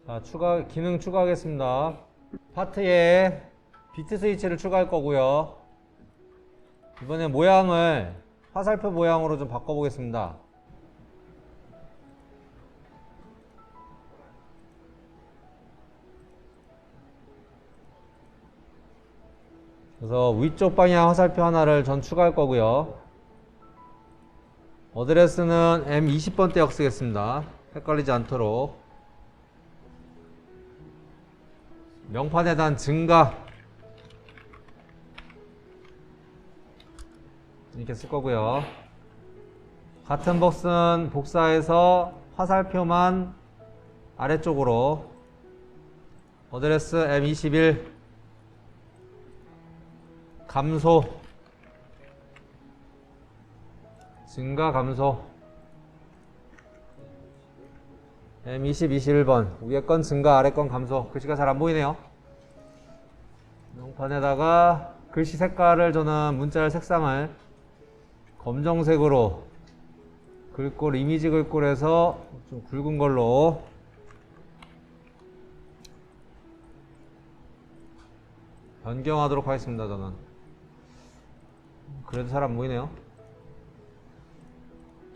자, 기능 추가하겠습니다. 파트에 비트 스위치를 추가할 거고요. 이번에 모양을 화살표 모양으로 좀 바꿔보겠습니다. 그래서 위쪽 방향 화살표 하나를 전 추가할 거고요. 어드레스는 M20번대역 쓰겠습니다. 헷갈리지 않도록. 명판에 대한 증가 이렇게 쓸 거고요. 같은 복은 복사해서 화살표만 아래쪽으로 어드레스 M21 감소 증가 감소 M20, 21번 위에 건 증가 아래 건 감소. 글씨가 잘 안 보이네요. 명판에다가 글씨 색깔을 저는 문자열 색상을 검정색으로 글꼴 이미지 글꼴에서 좀 굵은 걸로 변경하도록 하겠습니다. 저는 그래도 잘 안 보이네요.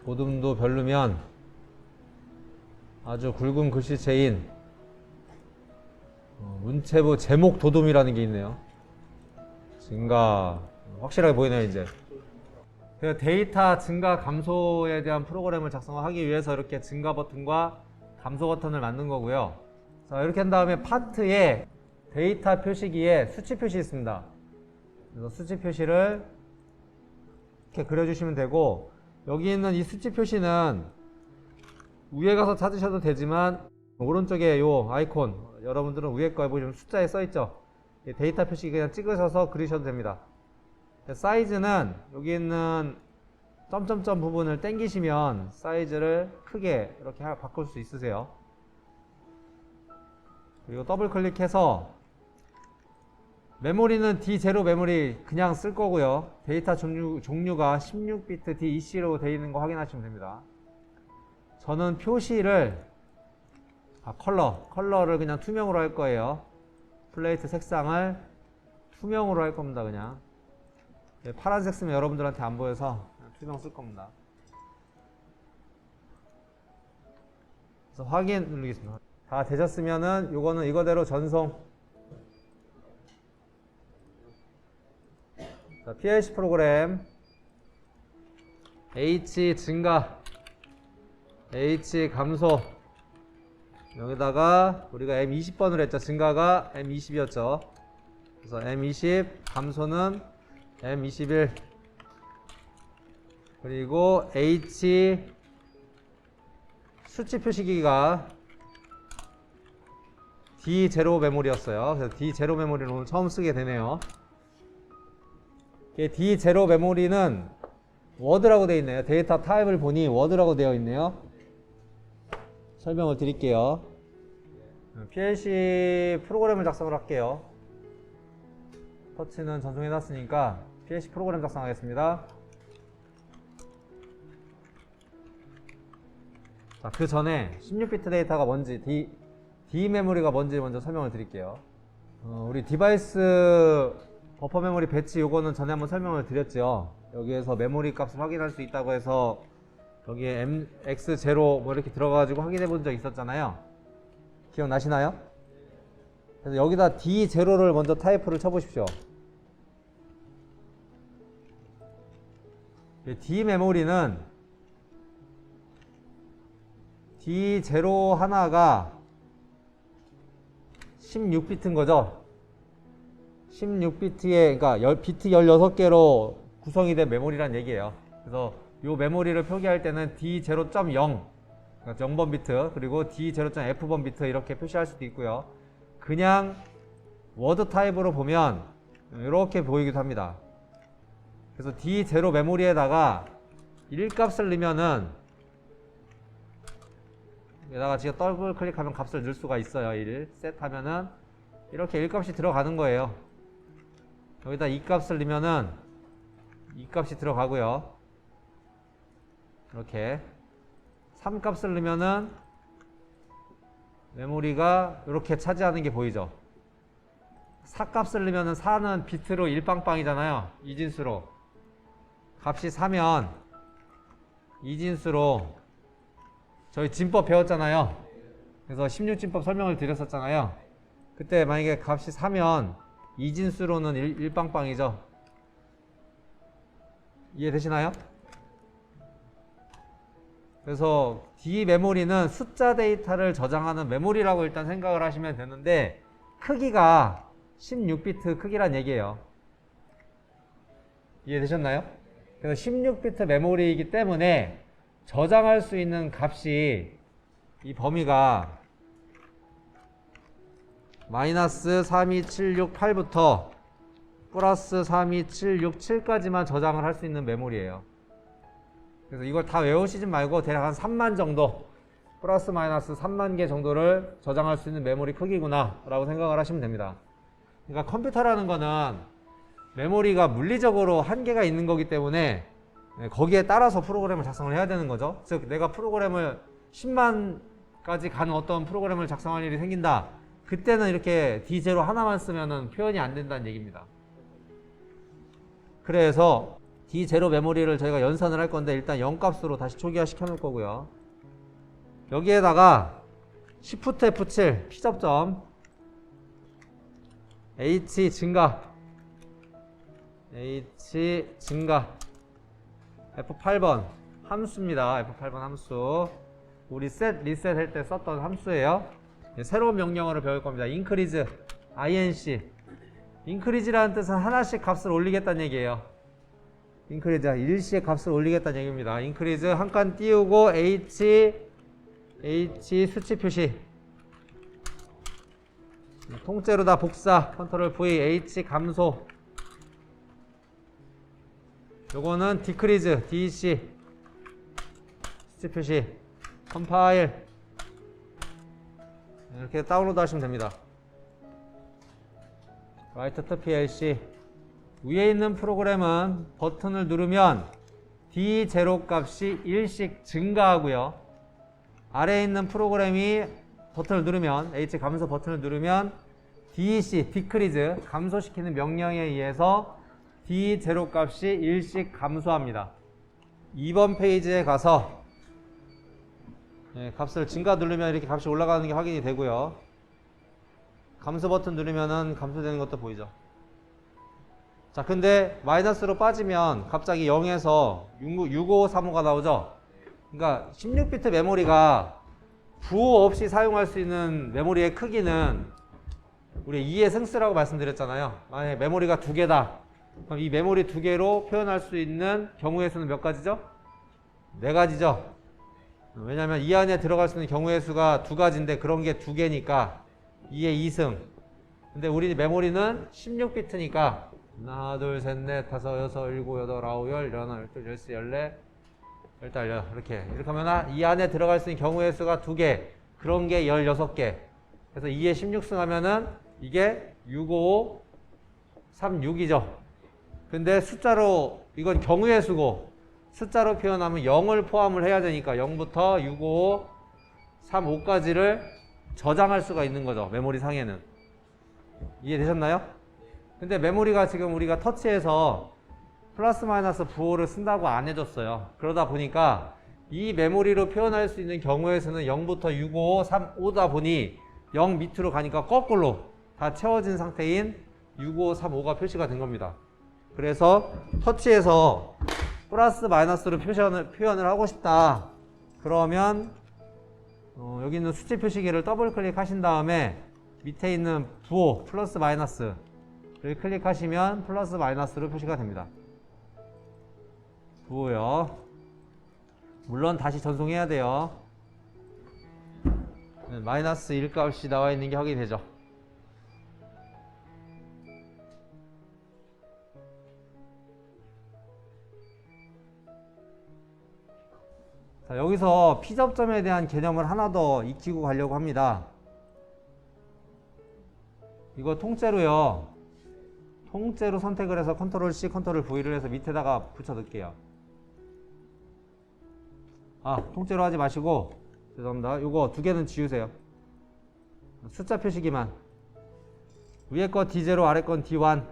도둠도 별로면 아주 굵은 글씨체인 문체부 제목 도둠이라는 게 있네요. 증가 확실하게 보이네요. 이제 데이터 증가 감소에 대한 프로그램을 작성하기 위해서 이렇게 증가 버튼과 감소 버튼을 만든 거고요. 자, 이렇게 한 다음에 파트에 데이터 표시기에 수치 표시 있습니다. 그래서 수치 표시를 이렇게 그려주시면 되고, 여기 있는 이 수치 표시는 위에 가서 찾으셔도 되지만 오른쪽에 요 아이콘 여러분들은 위에 거에 보시면 숫자에 써있죠. 데이터 표시 그냥 찍으셔서 그리셔도 됩니다. 사이즈는 여기 있는 점점점 부분을 당기시면 사이즈를 크게 이렇게 바꿀 수 있으세요. 그리고 더블 클릭해서 메모리는 D0 메모리 그냥 쓸 거고요. 데이터 종류가 16비트 DEC로 되어 있는 거 확인하시면 됩니다. 저는 표시를 컬러를 그냥 투명으로 할 거예요. 플레이트 색상을 투명으로 할 겁니다. 그냥 파란색 쓰면 여러분들한테 안 보여서 그냥 투명 쓸 겁니다. 그래서 확인 누르겠습니다. 다 되셨으면은 요거는 이거대로 전송. 자, PLC 프로그램 H 증가 H 감소, 여기다가 우리가 M20번을 했죠. 증가가 M20이었죠. 그래서 M20 감소는 M21, 그리고 H 수치 표시기가 D0 메모리였어요. 그래서 D0 메모리를 오늘 처음 쓰게 되네요. D0 메모리는 워드라고 되어 있네요. 데이터 타입을 보니 워드라고 되어 있네요. 설명을 드릴게요. PLC 프로그램을 작성을 할게요. 터치는 전송해 놨으니까 PLC 프로그램 작성하겠습니다. 자, 그 전에 16비트 데이터가 뭔지, D 메모리가 뭔지 먼저 설명을 드릴게요. 우리 디바이스 버퍼 메모리 배치 요거는 전에 한번 설명을 드렸죠. 여기에서 메모리 값을 확인할 수 있다고 해서 여기에 MX0 뭐 이렇게 들어가가지고 확인해 본 적 있었잖아요. 기억나시나요? 그래서 여기다 D0를 먼저 타이프를 쳐보십시오. D 메모리는 D0 하나가 16비트인 거죠. 16비트에, 그러니까 비트 16개로 구성이 된 메모리란 얘기예요. 그래서 이 메모리를 표기할 때는 D0.0, 그러니까 0번 비트, 그리고 D0.F번 비트 이렇게 표시할 수도 있고요. 그냥 워드 타입으로 보면 이렇게 보이기도 합니다. 그래서 D0 메모리에다가 1값을 넣으면은, 여기다가 지금 더블 클릭하면 값을 넣을 수가 있어요. 1 셋하면은 이렇게 1값이 들어가는 거예요. 여기다 2값을 넣으면은 2값이 들어가고요. 이렇게 3값을 넣으면은 메모리가 이렇게 차지하는 게 보이죠. 4값을 넣으면 4는 비트로 일빵빵이잖아요. 이진수로. 값이 4면 이진수로 저희 진법 배웠잖아요. 그래서 16진법 설명을 드렸었잖아요. 그때 만약에 값이 4면 이진수로는 일빵빵이죠. 이해되시나요? 그래서 D 메모리는 숫자 데이터를 저장하는 메모리라고 일단 생각을 하시면 되는데 크기가 16비트 크기란 얘기예요. 이해되셨나요? 그래서 16비트 메모리이기 때문에 저장할 수 있는 값이 이 범위가 마이너스 32768부터 플러스 32767까지만 저장을 할 수 있는 메모리예요. 그래서 이걸 다 외우시지 말고 대략 한 3만 정도, 플러스 마이너스 3만 개 정도를 저장할 수 있는 메모리 크기구나 라고 생각을 하시면 됩니다. 그러니까 컴퓨터라는 거는 메모리가 물리적으로 한계가 있는 거기 때문에 거기에 따라서 프로그램을 작성을 해야 되는 거죠. 즉 내가 프로그램을 10만까지 가는 어떤 프로그램을 작성할 일이 생긴다. 그때는 이렇게 D0 하나만 쓰면은 표현이 안 된다는 얘기입니다. 그래서 D0 메모리를 저희가 연산을 할 건데 일단 0값으로 다시 초기화 시켜 놓을 거고요. 여기에다가 Shift F7 P접점 H 증가 F8번 함수입니다. F8번 함수 우리 셋 리셋 할 때 썼던 함수예요. 새로운 명령어를 배울 겁니다. increase increase라는 뜻은 하나씩 값을 올리겠다는 얘기예요. increase 일시의 값을 올리겠다는 얘기입니다. increase 한 칸 띄우고 H 수치 표시 통째로 다 복사 컨트롤 V H 감소 요거는 decrease DC 수치 표시 컴파일 이렇게 다운로드 하시면 됩니다. write to PLC 위에 있는 프로그램은 버튼을 누르면 D0 값이 1씩 증가하고요. 아래에 있는 프로그램이 버튼을 누르면 H 감소 버튼을 누르면 DC decrease 감소시키는 명령에 의해서 D0 값이 1씩 감소합니다. 2번 페이지에 가서 값을 증가 누르면 이렇게 값이 올라가는 게 확인이 되고요. 감소 버튼 누르면은 감소되는 것도 보이죠. 자, 근데 마이너스로 빠지면 갑자기 0에서 6535가 나오죠. 그러니까 16비트 메모리가 부호 없이 사용할 수 있는 메모리의 크기는 우리 2의 승수라고 말씀드렸잖아요. 만약에 메모리가 2개다. 그럼 이 메모리 2개로 표현할 수 있는 경우의 수는 몇 가지죠? 4가지죠. 왜냐하면 이 안에 들어갈 수 있는 경우의 수가 2가지인데 그런 게 2개니까 2의 2승. 근데 우리 메모리는 16비트니까 하나, 둘, 셋, 넷, 다섯, 여섯, 일곱, 여덟, 아홉, 열, 열하나, 열둘, 열세, 열네, 열달, 열 이렇게 하면 이 안에 들어갈 수 있는 경우의 수가 2개 그런 게 16개. 그래서 2에 16승 하면은 이게 655, 36이죠. 근데 숫자로 이건 경우의 수고 숫자로 표현하면 0을 포함을 해야 되니까 0부터 655, 35까지를 저장할 수가 있는 거죠. 메모리 상에는. 이해되셨나요? 근데 메모리가 지금 우리가 터치해서 플러스 마이너스 부호를 쓴다고 안 해줬어요. 그러다 보니까 이 메모리로 표현할 수 있는 경우의 수는 0부터 655, 35다 보니 0 밑으로 가니까 거꾸로 다 채워진 상태인 655, 35가 표시가 된 겁니다. 그래서 터치해서 플러스 마이너스로 표현을 하고 싶다. 그러면 여기 있는 수치 표시기를 더블 클릭하신 다음에 밑에 있는 부호 플러스 마이너스를 클릭하시면 플러스 마이너스로 표시가 됩니다. 부호요. 물론 다시 전송해야 돼요. 마이너스 1값이 나와 있는 게 확인이 되죠. 자, 여기서 P접점에 대한 개념을 하나 더 익히고 가려고 합니다. 이거 통째로요. 통째로 선택을 해서 컨트롤 C, 컨트롤 V를 해서 밑에다가 붙여 넣을게요. 통째로 하지 마시고 죄송합니다. 요거 2개는 지우세요. 숫자 표시기만. 위에 거 D0, 아래 건 D1.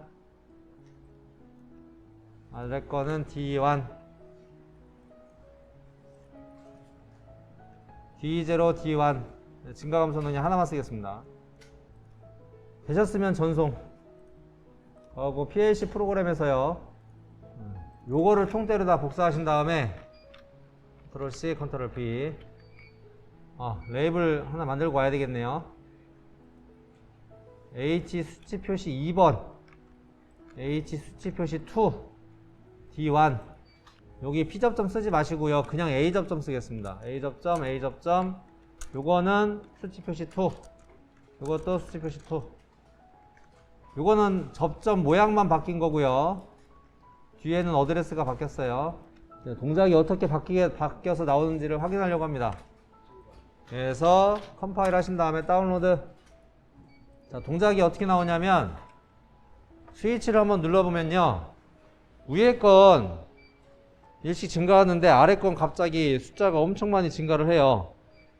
아래 거는 D1. D0, D1. 증가감소는 그냥 하나만 쓰겠습니다. 되셨으면 전송. 하고 PLC 프로그램에서요. 요거를 통째로 다 복사하신 다음에 컨트롤 C, 컨트롤 V. 레이블 하나 만들고 와야 되겠네요. H 수치 표시 2번, H 수치 표시 2, D1. 여기 P 접점 쓰지 마시고요. 그냥 A 접점 쓰겠습니다. A 접점, A 접점. 요거는 수치 표시 2. 요것도 수치 표시 2. 요거는 접점 모양만 바뀐 거고요. 뒤에는 어드레스가 바뀌었어요. 동작이 어떻게 바뀌어서 나오는지를 확인하려고 합니다. 그래서 컴파일 하신 다음에 다운로드. 자, 동작이 어떻게 나오냐면 스위치를 한번 눌러보면요. 위에 건 일씩 증가하는데 아래 건 갑자기 숫자가 엄청 많이 증가를 해요.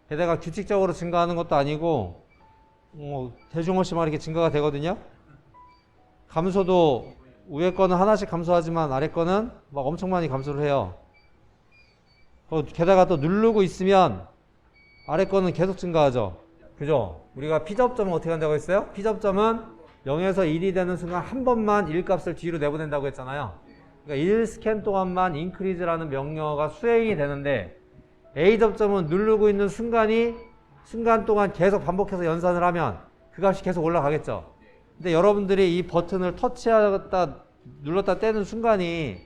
게다가 규칙적으로 증가하는 것도 아니고 대중 없이 막 이렇게 증가가 되거든요. 감소도 위에 거는 하나씩 감소하지만 아래 거는 막 엄청 많이 감소를 해요. 게다가 또 누르고 있으면 아래 거는 계속 증가하죠. 그죠? 우리가 P접점은 어떻게 한다고 했어요? P접점은 0에서 1이 되는 순간 한 번만 1값을 뒤로 내보낸다고 했잖아요. 그러니까 1스캔 동안만 increase라는 명령어가 수행이 되는데 A접점은 누르고 있는 순간 동안 계속 반복해서 연산을 하면 그 값이 계속 올라가겠죠. 근데 여러분들이 이 버튼을 터치하다 눌렀다 떼는 순간이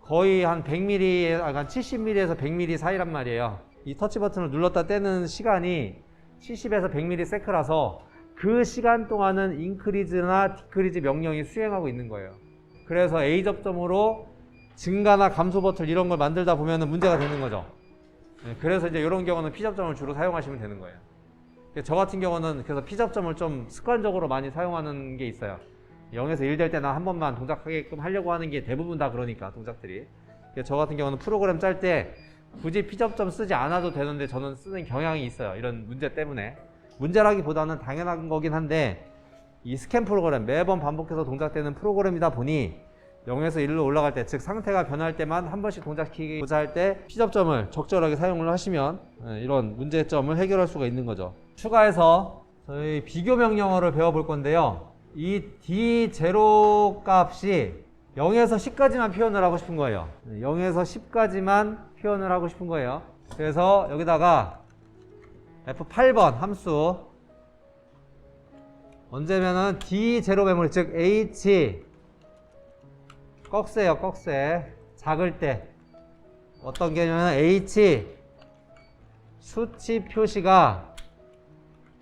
거의 한 100mm, 한 70mm에서 100mm 사이란 말이에요. 이 터치 버튼을 눌렀다 떼는 시간이 70에서 100ms라서 그 시간 동안은 increase나 decrease 명령이 수행하고 있는 거예요. 그래서 A 접점으로 증가나 감소 버튼 이런 걸 만들다 보면 문제가 되는 거죠. 그래서 이제 이런 경우는 P 접점을 주로 사용하시면 되는 거예요. 저 같은 경우는 그래서 P 접점을 좀 습관적으로 많이 사용하는 게 있어요. 0에서 1 될 때는 한 번만 동작하게끔 하려고 하는 게 대부분 다 그러니까 동작들이. 저 같은 경우는 프로그램 짤 때 굳이 P 접점 쓰지 않아도 되는데 저는 쓰는 경향이 있어요. 이런 문제 때문에. 문제라기보다는 당연한 거긴 한데 이 스캔 프로그램, 매번 반복해서 동작되는 프로그램이다 보니 0에서 1로 올라갈 때, 즉 상태가 변할 때만 한 번씩 동작시키고자 할 때 P 접점을 적절하게 사용을 하시면 이런 문제점을 해결할 수가 있는 거죠. 추가해서 저희 비교 명령어를 배워볼 건데요. 이 D0 값이 0에서 10까지만 표현을 하고 싶은 거예요. 0에서 10까지만 표현을 하고 싶은 거예요. 그래서 여기다가 F8번 함수 언제면은 D0 메모리, 즉 H 꺽쇠요, 꺽쇠. 작을 때 어떤 개념이냐면 H 수치 표시가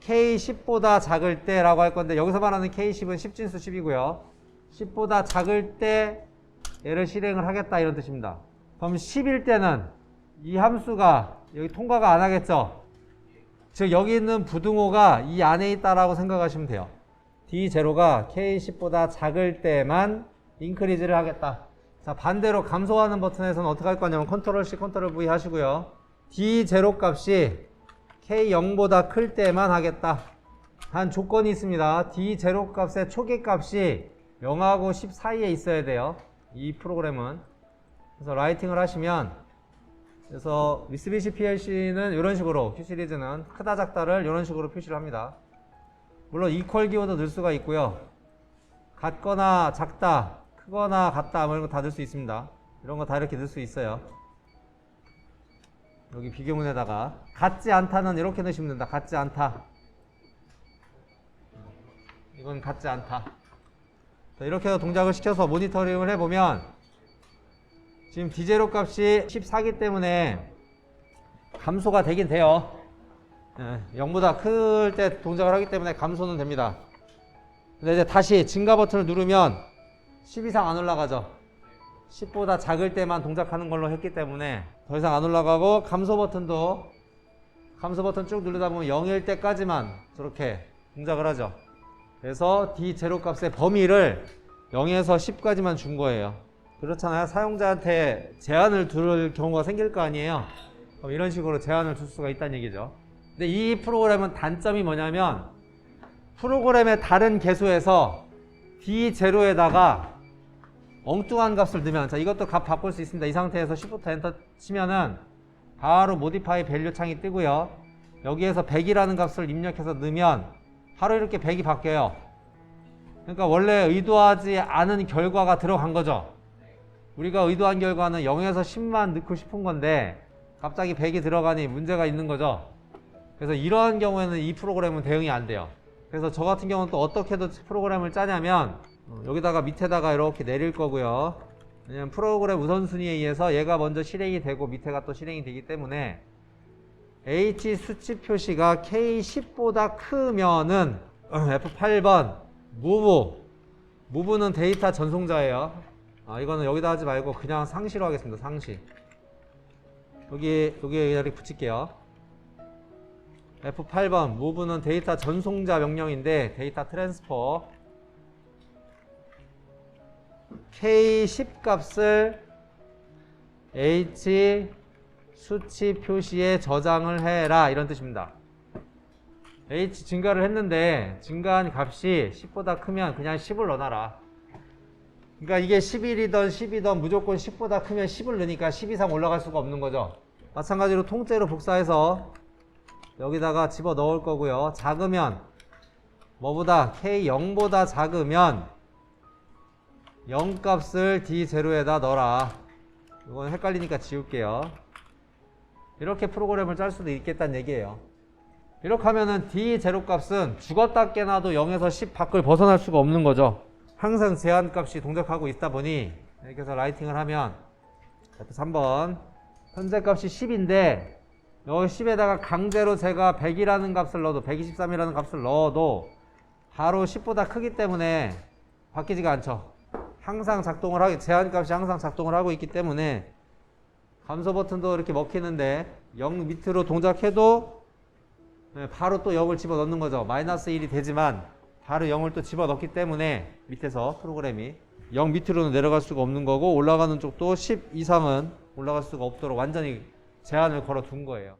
K10보다 작을 때라고 할 건데 여기서 말하는 K10은 10진수 10이고요. 10보다 작을 때 얘를 실행을 하겠다 이런 뜻입니다. 그럼 10일 때는 이 함수가 여기 통과가 안 하겠죠. 즉 여기 있는 부등호가 이 안에 있다라고 생각하시면 돼요. D0가 K10보다 작을 때만 인크리즈를 하겠다. 자, 반대로 감소하는 버튼에서는 어떻게 할 거냐면 컨트롤 C, 컨트롤 V 하시고요. D0 값이 K0보다 클 때만 하겠다. 단 조건이 있습니다. D0 값의 초기 값이 0하고 10 사이에 있어야 돼요. 이 프로그램은. 그래서 라이팅을 하시면, 그래서 미쓰비시 PLC는 이런 식으로, Q 시리즈는 크다 작다를 이런 식으로 표시를 합니다. 물론 이퀄 기호도 넣을 수가 있고요. 같거나 작다, 크거나 같다 뭐 이런 거 다 넣을 수 있습니다. 이런 거 다 이렇게 넣을 수 있어요. 여기 비교문에다가 같지 않다는 이렇게 넣으시면 된다. 같지 않다. 이건 같지 않다. 자, 이렇게 해서 동작을 시켜서 모니터링을 해보면 지금 D0 값이 14기 때문에 감소가 되긴 돼요. 0보다 클 때 동작을 하기 때문에 감소는 됩니다. 근데 이제 다시 증가 버튼을 누르면 10 이상 안 올라가죠. 10보다 작을 때만 동작하는 걸로 했기 때문에 더 이상 안 올라가고, 감소 버튼도 감소 버튼 쭉 누르다 보면 0일 때까지만 저렇게 동작을 하죠. 그래서 D0 값의 범위를 0에서 10까지만 준 거예요. 그렇잖아요. 사용자한테 제한을 둘 경우가 생길 거 아니에요. 그럼 이런 식으로 제한을 둘 수가 있다는 얘기죠. 근데 이 프로그램은 단점이 뭐냐면 프로그램의 다른 개수에서 D0에다가 엉뚱한 값을 넣으면, 자, 이것도 값 바꿀 수 있습니다. 이 상태에서 Shift 엔터 치면은 바로 모디파이 밸류 창이 뜨고요. 여기에서 100이라는 값을 입력해서 넣으면 바로 이렇게 100이 바뀌어요. 그러니까 원래 의도하지 않은 결과가 들어간 거죠. 우리가 의도한 결과는 0에서 10만 넣고 싶은 건데 갑자기 100이 들어가니 문제가 있는 거죠. 그래서 이러한 경우에는 이 프로그램은 대응이 안 돼요. 그래서 저 같은 경우는 또 어떻게 프로그램을 짜냐면 여기다가 밑에다가 이렇게 내릴 거고요. 왜냐면 프로그램 우선순위에 의해서 얘가 먼저 실행이 되고 밑에가 또 실행이 되기 때문에 H 수치 표시가 K10보다 크면은 F8번 muve는 데이터 전송자예요. 이거는 여기다 하지 말고 그냥 상시로 하겠습니다. 상시. 여기에 이렇게 붙일게요. F8번 muve는 데이터 전송자 명령인데 데이터 트랜스퍼 K10 값을 H 수치 표시에 저장을 해라 이런 뜻입니다. H 증가를 했는데 증가한 값이 10보다 크면 그냥 10을 넣어놔라. 그러니까 이게 11이던 10이던 무조건 10보다 크면 10을 넣으니까 10 이상 올라갈 수가 없는 거죠. 마찬가지로 통째로 복사해서 여기다가 집어 넣을 거고요. 작으면 뭐보다 K0보다 작으면 0 값을 D0에다 넣어라. 이건 헷갈리니까 지울게요. 이렇게 프로그램을 짤 수도 있겠다는 얘기예요. 이렇게 하면은 D0 값은 죽었다 깨나도 0에서 10 밖을 벗어날 수가 없는 거죠. 항상 제한 값이 동작하고 있다 보니 이렇게 해서 라이팅을 하면 F3번 현재 값이 10인데 여기 10에다가 강제로 제가 100이라는 값을 넣어도 123이라는 값을 넣어도 바로 10보다 크기 때문에 바뀌지가 않죠. 항상 작동을 하기 제한 값이 항상 작동을 하고 있기 때문에 감소 버튼도 이렇게 먹히는데 0 밑으로 동작해도 바로 또 0을 집어넣는 거죠. 마이너스 1이 되지만 바로 0을 또 집어넣기 때문에 밑에서 프로그램이 0 밑으로는 내려갈 수가 없는 거고 올라가는 쪽도 10 이상은 올라갈 수가 없도록 완전히 제한을 걸어 둔 거예요.